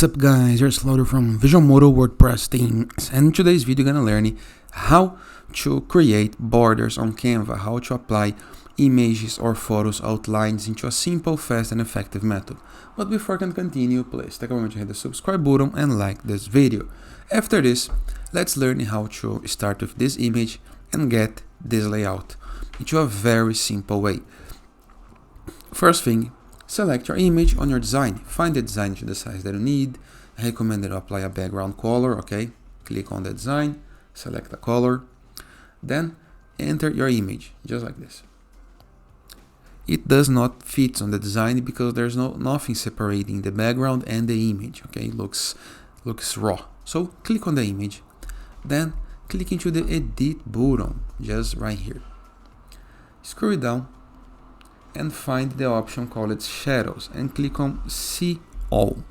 What's up guys, here's Slaughter from Visualmodo WordPress themes, and in today's video you're gonna learn how to create borders on Canva, how to apply images or photos outlines into a simple, fast and effective method. But before I can continue, please take a moment to hit the subscribe button and like this video. After this, let's learn how to start with this image and get this layout into a very simple way. First thing, select your image on your design. Find the design to the size that you need. I recommend that you apply a background color, okay? Click on the design, select the color, then enter your image, just like this. It does not fit on the design because there's nothing separating the background and the image, okay? It looks raw. So click on the image, then click into the edit button, just right here. Scroll it down and find the option called shadows and click on see all.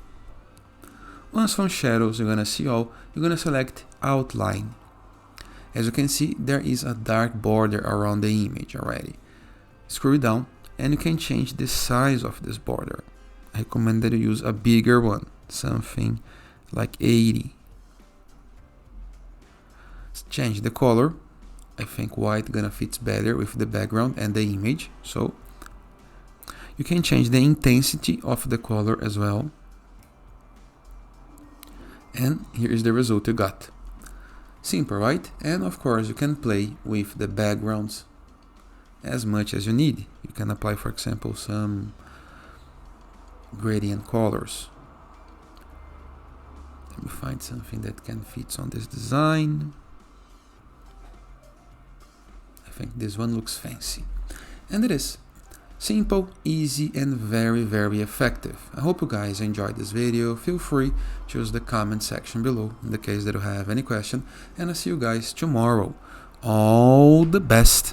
Once on shadows you're gonna see all, you're gonna select outline. As you can see, there is a dark border around the image already. Scroll down and you can change the size of this border. I recommend that you use a bigger one, something like 80. Change the color. I think white gonna fit better with the background and the image, so you can change the intensity of the color as well. And here is the result you got. Simple, right? And of course you can play with the backgrounds as much as you need. You can apply, for example, some gradient colors. Let me find something that can fit on this design. I think this one looks fancy. And it is. Simple, easy and very effective. I hope you guys enjoyed this video. Feel free to use the comment section below in the case that you have any question, and I'll see you guys tomorrow. All the best.